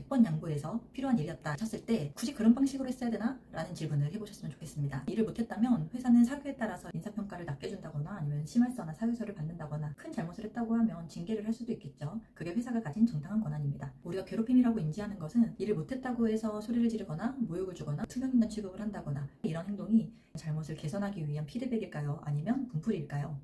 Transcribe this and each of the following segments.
100번 양보해서 필요한 일이었다 쳤을 때 굳이 그런 방식으로 했어야 되나? 라는 질문을 해보셨으면 좋겠습니다. 일을 못했다면 회사는 사규에 따라서 인사평가를 낮게 준다거나 아니면 심할서나 사유서를 받는다거나 큰 잘못을 했다고 하면 징계를 할 수도 있겠죠. 그게 회사가 가진 정당한 권한입니다. 우리가 괴롭힘이라고 인지하는 것은 일을 못했다고 해서 소리를 지르거나 모욕을 주거나 투명인간 취급을 한다거나 이런 행동이 잘못을 개선하기 위한 피드백일까요? 아니면 분풀이일까요?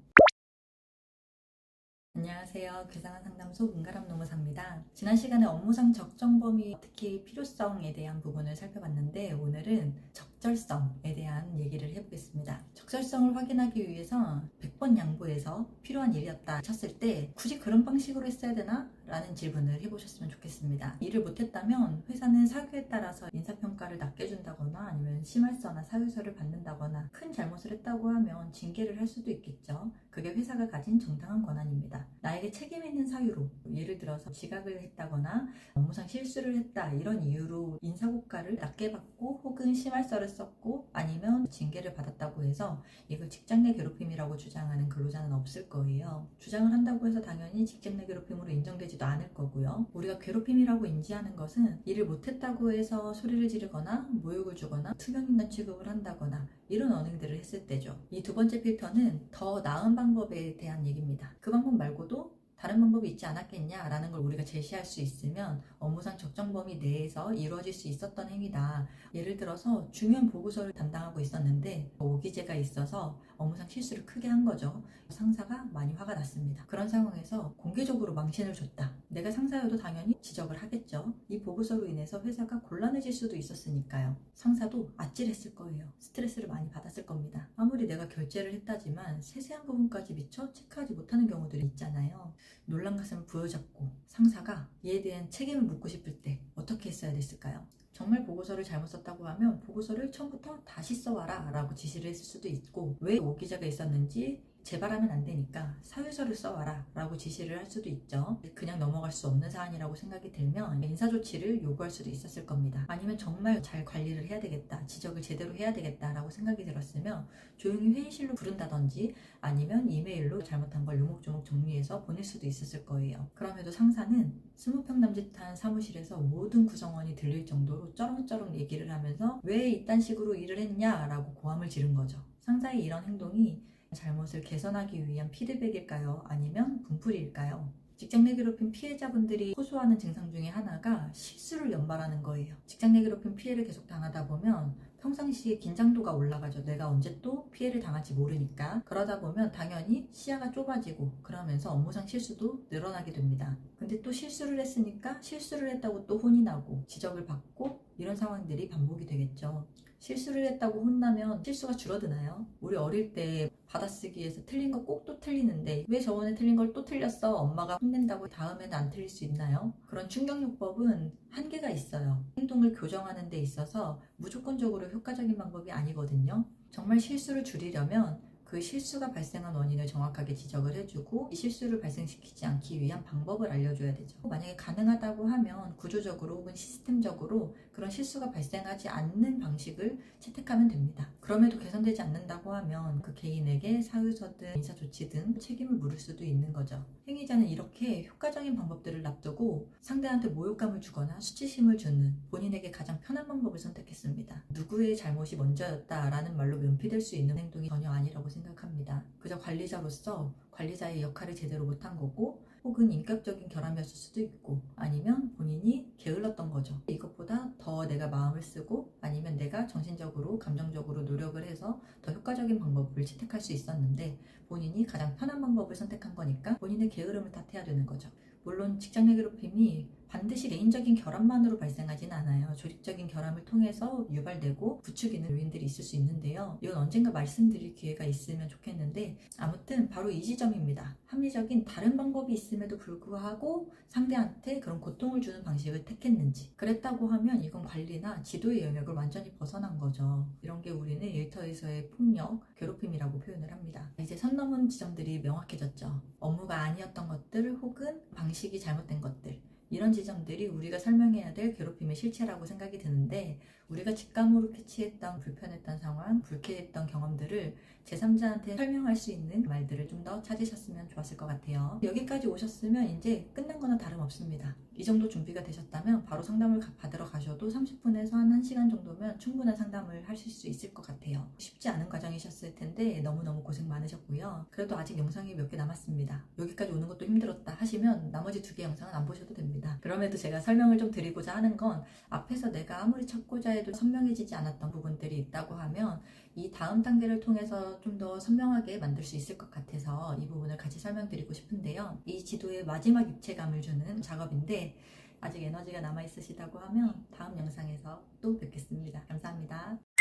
안녕하세요. 괴상한 상담소 문가람 노무사입니다. 지난 시간에 업무상 적정 범위, 특히 필요성에 대한 부분을 살펴봤는데 오늘은 적절성에 대한 얘기를 해보겠습니다. 적절성을 확인하기 위해서 100번 양보해서 필요한 일이었다 쳤을 때 굳이 그런 방식으로 했어야 되나? 라는 질문을 해보셨으면 좋겠습니다. 일을 못했다면 회사는 사규에 따라서 인사평가를 낮게 준다거나 아니면 심할서나 사유서를 받는다거나 큰 잘못을 했다고 하면 징계를 할 수도 있겠죠. 그게 회사가 가진 정당한 권한입니다. 나에게 책임 있는 사유로, 예를 들어서 지각을 했다거나 업무상 실수를 했다 이런 이유로 인사고과를 낮게 받고 혹은 심할서를 썼고 아니면 징계를 받았다고 해서 이걸 직장 내 괴롭힘이라고 주장하는 근로자는 없을 거예요. 주장을 한다고 해서 당연히 직장 내 괴롭힘으로 인정되지도 않을 거고요. 우리가 괴롭힘이라고 인지하는 것은 일을 못했다고 해서 소리를 지르거나 모욕을 주거나 투명인간 취급을 한다거나 이런 언행들을 했을 때죠. 이 두 번째 필터는 더 나은 방법에 대한 얘기입니다. 그 방법 말고도 다른 방법이 있지 않았겠냐라는 걸 우리가 제시할 수 있으면 업무상 적정 범위 내에서 이루어질 수 있었던 행위다. 예를 들어서 중요한 보고서를 담당하고 있었는데 오기재가 있어서 업무상 실수를 크게 한 거죠. 상사가 많이 화가 났습니다. 그런 상황에서 공개적으로 망신을 줬다. 내가 상사여도 당연히 지적을 하겠죠. 이 보고서로 인해서 회사가 곤란해질 수도 있었으니까요. 상사도 아찔했을 거예요. 스트레스를 많이 받았을 겁니다. 아무리 내가 결제를 했다지만 세세한 부분까지 미처 체크하지 못하는 경우들이 있잖아요. 놀란 가슴을 부여잡고 상사가 이에 대한 책임을 묻고 싶을 때 어떻게 했어야 됐을까요? 정말 보고서를 잘못 썼다고 하면 보고서를 처음부터 다시 써와라 라고 지시를 했을 수도 있고 왜 오기자가 있었는지 재발하면 안 되니까 사유서를 써와라 라고 지시를 할 수도 있죠. 그냥 넘어갈 수 없는 사안이라고 생각이 들면 인사조치를 요구할 수도 있었을 겁니다. 아니면 정말 잘 관리를 해야 되겠다, 지적을 제대로 해야 되겠다 라고 생각이 들었으면 조용히 회의실로 부른다든지 아니면 이메일로 잘못한 걸 요목조목 정리해서 보낼 수도 있었을 거예요. 그럼에도 상사는 20평 남짓한 사무실에서 모든 구성원이 들릴 정도로 쩌렁쩌렁 얘기를 하면서 왜 이딴 식으로 일을 했냐 라고 고함을 지른 거죠. 상사의 이런 행동이 잘못을 개선하기 위한 피드백일까요? 아니면 분풀이일까요? 직장 내 괴롭힘 피해자분들이 호소하는 증상 중에 하나가 실수를 연발하는 거예요. 직장 내 괴롭힘 피해를 계속 당하다 보면 평상시에 긴장도가 올라가죠. 내가 언제 또 피해를 당할지 모르니까. 그러다 보면 당연히 시야가 좁아지고 그러면서 업무상 실수도 늘어나게 됩니다. 근데 또 실수를 했으니까 실수를 했다고 또 혼이 나고 지적을 받고 이런 상황들이 반복이 되겠죠. 실수를 했다고 혼나면 실수가 줄어드나요? 우리 어릴 때 받아쓰기에서 틀린 거 꼭 또 틀리는데 왜 저번에 틀린 걸 또 틀렸어? 엄마가 혼낸다고 다음에는 안 틀릴 수 있나요? 그런 충격요법은 한계가 있어요. 행동을 교정하는 데 있어서 무조건적으로 효과적인 방법이 아니거든요. 정말 실수를 줄이려면 그 실수가 발생한 원인을 정확하게 지적을 해주고 이 실수를 발생시키지 않기 위한 방법을 알려줘야 되죠. 만약에 가능하다고 하면 구조적으로 혹은 시스템적으로 그런 실수가 발생하지 않는 방식을 채택하면 됩니다. 그럼에도 개선되지 않는다고 하면 그 개인에게 사유서든 인사조치 등 책임을 물을 수도 있는 거죠. 행위자는 이렇게 효과적인 방법들을 납두고 상대한테 모욕감을 주거나 수치심을 주는 본인에게 가장 편한 방법을 선택했습니다. 누구의 잘못이 먼저였다라는 말로 면피될 수 있는 행동이 전혀 아니라고 생각합니다. 그저 관리자로서 관리자의 역할을 제대로 못한 거고 혹은 인격적인 결함이었을 수도 있고 아니면 본인이 게을렀던 거죠. 이것보다 더 내가 마음을 쓰고 아니면 내가 정신적으로 감정적으로 노력을 해서 더 효과적인 방법을 채택할 수 있었는데 본인이 가장 편한 방법을 선택한 거니까 본인의 게으름을 탓해야 되는 거죠. 물론 직장 내 괴롭힘이 반드시 개인적인 결함만으로 발생하진 않아요. 조직적인 결함을 통해서 유발되고 부추기는 요인들이 있을 수 있는데요. 이건 언젠가 말씀드릴 기회가 있으면 좋겠는데 아무튼 바로 이 지점입니다. 합리적인 다른 방법이 있음에도 불구하고 상대한테 그런 고통을 주는 방식을 택했는지 그랬다고 하면 이건 관리나 지도의 영역을 완전히 벗어난 거죠. 이런 게 우리는 일터에서의 폭력, 괴롭힘이라고 표현을 합니다. 이제 선 넘은 지점들이 명확해졌죠. 업무가 아니었던 것들 혹은 방식이 잘못된 것들 이런 지점들이 우리가 설명해야 될 괴롭힘의 실체라고 생각이 드는데 우리가 직감으로 캐치했던 불편했던 상황, 불쾌했던 경험들을 제3자한테 설명할 수 있는 말들을 좀 더 찾으셨으면 좋았을 것 같아요. 여기까지 오셨으면 이제 끝난 거나 다름없습니다. 이 정도 준비가 되셨다면 바로 상담을 받으러 가셔도 30분에서 한 1시간 정도면 충분한 상담을 하실 수 있을 것 같아요. 쉽지 않은 과정이셨을 텐데 너무너무 고생 많으셨고요. 그래도 아직 영상이 몇 개 남았습니다. 여기까지 오는 것도 힘들었다 하시면 나머지 2개 영상은 안 보셔도 됩니다. 그럼에도 제가 설명을 좀 드리고자 하는 건 앞에서 내가 아무리 찾고자 해도 선명해지지 않았던 부분들이 있다고 하면 이 다음 단계를 통해서 좀 더 선명하게 만들 수 있을 것 같아서 이 부분을 같이 설명드리고 싶은데요. 이 지도의 마지막 입체감을 주는 작업인데 아직 에너지가 남아있으시다고 하면 다음 영상에서 또 뵙겠습니다. 감사합니다.